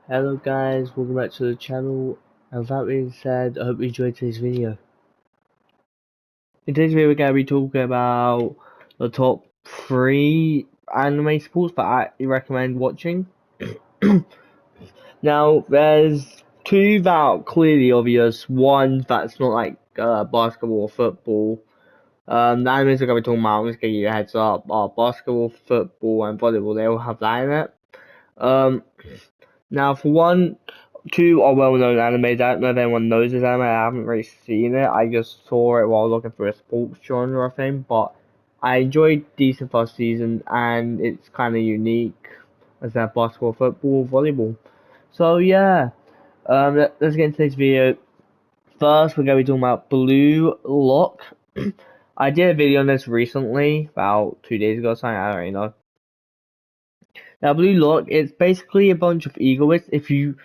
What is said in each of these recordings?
Hello guys, welcome back to the channel. And with that being said, I hope you enjoyed today's video. In today's video we're going to be talking about the top 3 anime sports that I recommend watching. Now there's 2 that are clearly obvious, one that's not like basketball or football. The animes we're going to be talking about, I'm just giving you a heads up, are basketball, football and volleyball. They all have that in it. Now for one, 2 are well-known animes. I don't know if anyone knows this anime. I haven't really seen it. I just saw it while looking for a sports genre thing. But I enjoyed decent first season, and it's kind of unique as that basketball, football, volleyball. So yeah, let's get into this video. First, we're gonna be talking about Blue Lock. I did a video on this recently, about 2 days ago or something. I don't really know. Now, Blue Lock, it's basically a bunch of egoists. If you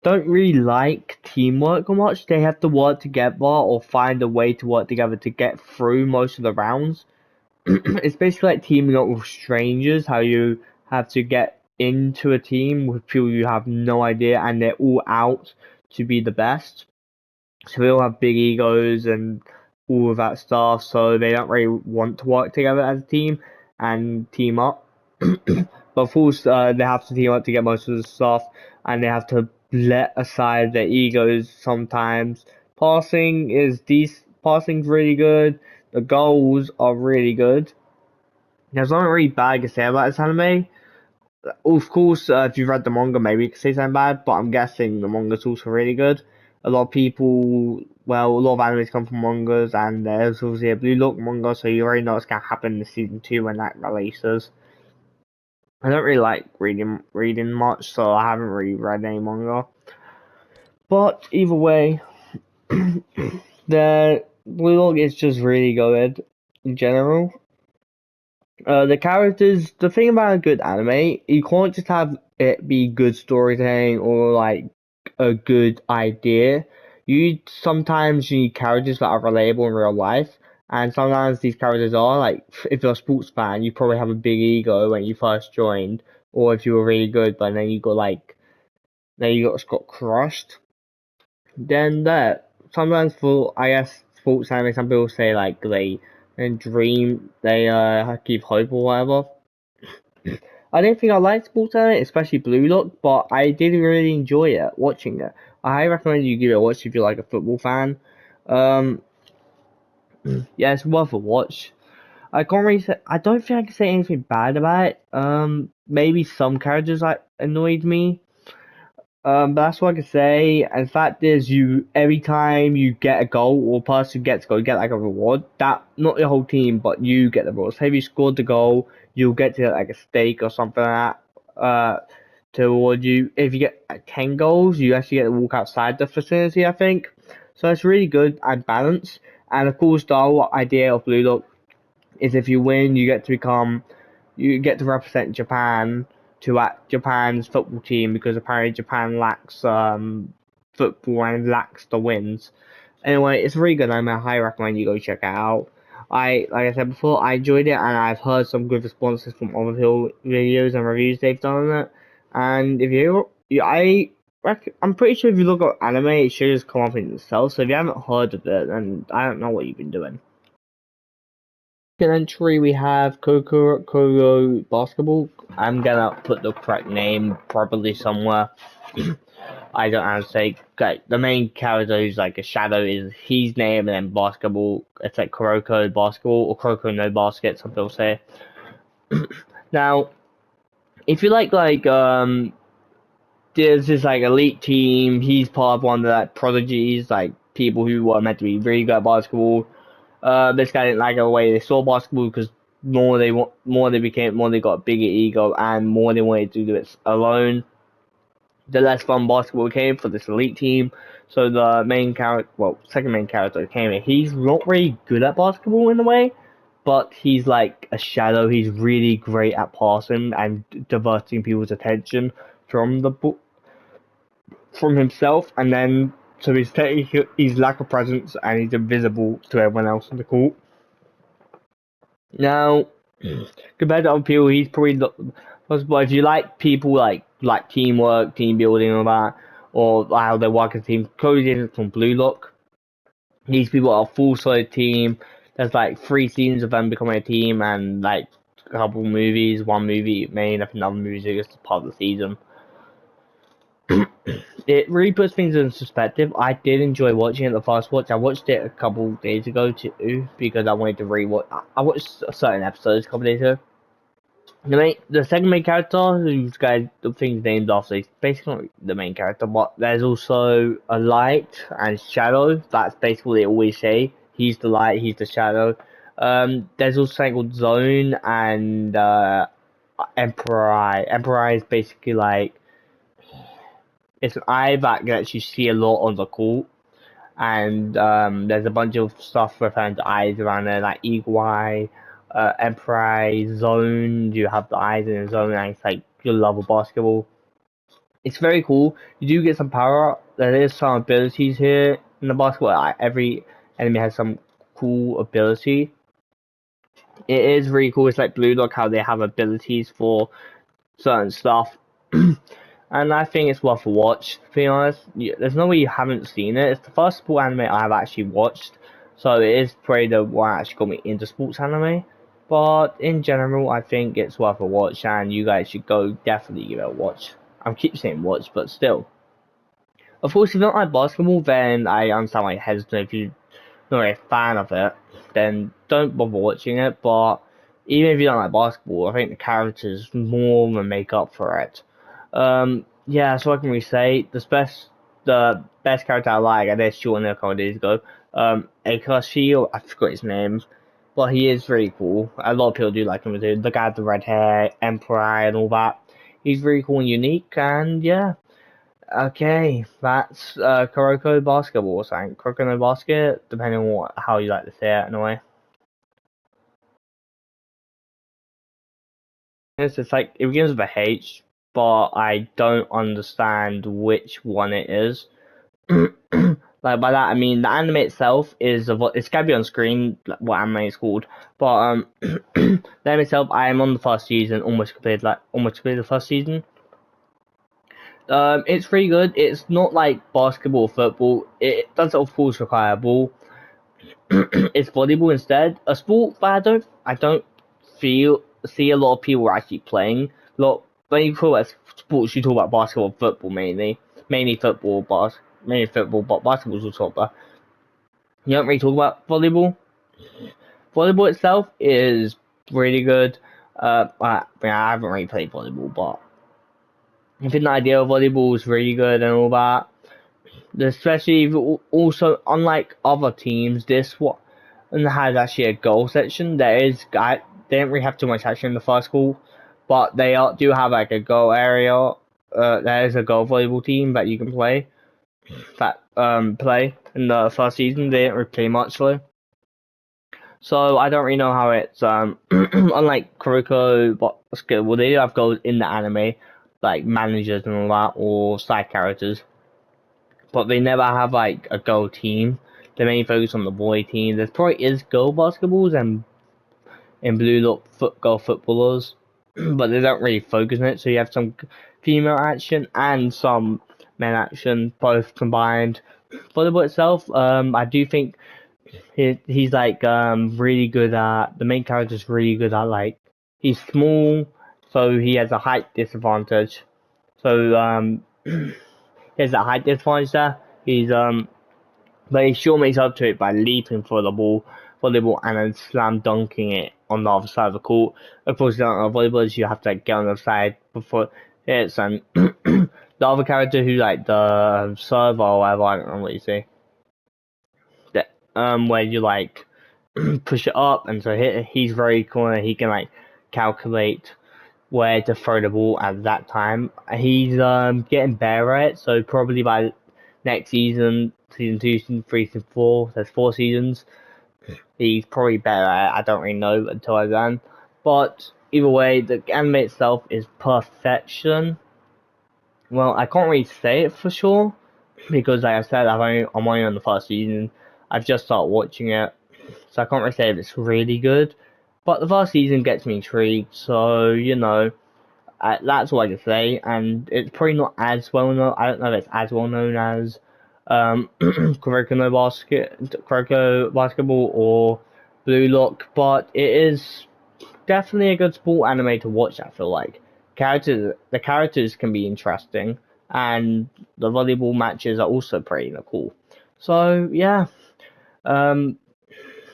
don't really like teamwork or much, they have to work together or find a way to work together to get through most of the rounds. It's basically like teaming up with strangers, how you have to get into a team with people you have no idea and they're all out to be the best. So they all have big egos and all of that stuff, so they don't really want to work together as a team and team up. But of course, they have to team up to get most of the stuff, and they have to let aside their egos sometimes. Passing's really good. The goals are really good. There's nothing really bad to say about this anime. Of course, if you've read the manga, maybe you could say something bad, but I'm guessing the manga's also really good. A lot of people, well, a lot of animes come from mangas, and there's obviously a Blue Lock manga, so you already know what's going to happen in season 2 when that releases. I don't really like reading much, so I haven't really read any manga. But either way, the Blue Lock is just really good in general. The characters, the thing about a good anime, you can't just have it be good storytelling or like a good idea. Sometimes you need characters that are relatable in real life, and sometimes these characters are like, if you're a sports fan, you probably have a big ego when you first joined, or if you were really good, but then you got crushed. Then that sometimes for I guess sports anime, some people say like they keep hope or whatever. I didn't think I liked sports anime, especially Blue Lock, but I did really enjoy it, watching it. I highly recommend you give it a watch if you're like a football fan. Um, yeah, it's worth a watch. I don't think I can say anything bad about it. Maybe some characters like annoyed me. But that's what I can say. And the fact is, every time you get a goal or person gets a goal, you get like a reward. That not your whole team, but you get the reward. So if you scored the goal, you'll get to like a steak or something like that. To reward you. If you get 10 goals, you actually get to walk outside the facility, I think. So it's really good and balanced. And of course, the whole idea of Blue Lock is if you win, you get to represent Japan to at Japan's football team because apparently Japan lacks football and lacks the wins. Anyway, it's really good anime. I highly recommend you go check it out. Like I said before, I enjoyed it and I've heard some good responses from other videos and reviews they've done on it. And if I'm pretty sure if you look up anime, it should just come up in itself. So if you haven't heard of it, then I don't know what you've been doing. Second entry, we have Coco Basketball. I'm gonna put the correct name probably somewhere. I don't know how to say. Okay, the main character who's like a shadow is his name, and then basketball. It's like Kuroko Basketball or Kuroko no Basket. Some people say. Now, if you there's this like elite team. He's part of one of the like prodigies, like people who were meant to be really good at basketball. This guy didn't like the way they saw basketball because more they got a bigger ego and more they wanted to do it alone. The less fun basketball became for this elite team. So the second main character came in. He's not really good at basketball in a way, but he's like a shadow. He's really great at passing and diverting people's attention from from himself, and then so he's lack of presence and he's invisible to everyone else in the court. Now, compared to other people, he's probably not. But if you like people like like teamwork, team building, and all that, or how they work as a team. Cody did it from Blue Lock. These people are a full solid team. There's like 3 seasons of them becoming a team, and like a couple movies. One movie made up another movie just part of the season. It really puts things in perspective. I did enjoy watching it the first watch. I watched it a couple days ago too because I wanted to rewatch. I watched certain episodes a couple days ago. The second main character, who's guy the thing's named after, is basically not the main character, but there's also a light and shadow. That's basically what they always say. He's the light, he's the shadow. There's also something called Zone and Emperor Eye. Emperor Eye is basically like it's an eye that can actually see a lot on the court. And there's a bunch of stuff referring to eyes around there, like Eagle Eye, Emperor Eye, Zone. You have the eyes in the zone, and it's like your love of basketball. It's very cool. You do get some power up. There is some abilities here in the basketball. Every enemy has some cool ability. It is really cool. It's like Blue Lock, how they have abilities for certain stuff. And I think it's worth a watch, to be honest. There's no way you haven't seen it. It's the first sport anime I've actually watched, so it is probably the one that actually got me into sports anime. But in general, I think it's worth a watch, and you guys should go definitely give it a watch. I keep saying watch, but still. Of course, if you don't like basketball, then I understand why you're hesitant. If you're not really a fan of it, then don't bother watching it. But even if you don't like basketball, I think the characters more than make up for it. Yeah, so I can really say the best character I like, I did short a couple days ago. Akashi, I forgot his name, but he is really cool. A lot of people do like him too. The guy with the red hair, Emperor and all that. He's really cool and unique, and yeah. Okay, that's Kuroko Basketball or something. Kuroko no Basket, depending on how you like to say it in a way. It's like, it begins with a H, but I don't understand which one it is. Like by that I mean the anime itself is it's gotta be on screen what anime is called, but the anime itself I am on the first season, almost completed the first season. It's really good. It's not like basketball or football. It does of course require a ball. It's volleyball instead, a sport that I don't feel see a lot of people actually playing. When you talk about sports, you talk about basketball, football mainly football, but basketball's also talk about. You don't really talk about volleyball. Volleyball itself is really good. I haven't really played volleyball, but I think the idea of volleyball is really good and all that. Especially also, unlike other teams, this one has actually a goal section. They don't really have too much action in the first goal, but do have like a goal area. There is a goal volleyball team that you can play in the first season. They didn't really play much though, so I don't really know how it's unlike Kuroko Basketball. They do have goals in the anime, like managers and all that, or side characters, but they never have like a goal team. They mainly focus on the boy team. There probably is girl basketballs and in Blue Lock girl footballers, but they don't really focus on it. So you have some female action and some men action, both combined. Volleyball itself, I do think he's like really good at the main character's really good at like he's small, so he has a height disadvantage. So he has a height disadvantage there. But he sure makes up to it by leaping for the volleyball, and then slam dunking it on the other side of the court. Of course, you don't know volleyball, you have to like, get on the side before it's and the other character who like the server or whatever, I don't know what you say. That where you like push it up, and so he's very cool. And he can like calculate where to throw the ball at that time. He's getting better at it, so probably by next season, season 2, season 3, season 4, there's 4 seasons, he's probably better at it. I don't really know until I'm done. But either way, the anime itself is perfection. Well, I can't really say it for sure, because like I said, I'm only on the first season. I've just started watching it, so I can't really say if it's really good. But the first season gets me intrigued, so, you know, That's all I can say, and it's probably not as well known. I don't know if it's as well known as Coco Basketball or Blue Lock, but it is definitely a good sport anime to watch. I feel like the characters can be interesting, and the volleyball matches are also pretty cool. So yeah, um,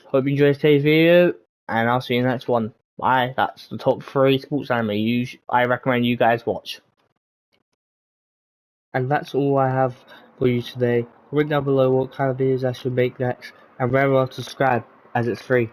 hope you enjoyed today's video, and I'll see you in the next one. Bye. That's the top 3 sports anime I recommend you guys watch. And that's all I have for you today. Comment down below what kind of videos I should make next, and remember to subscribe as it's free.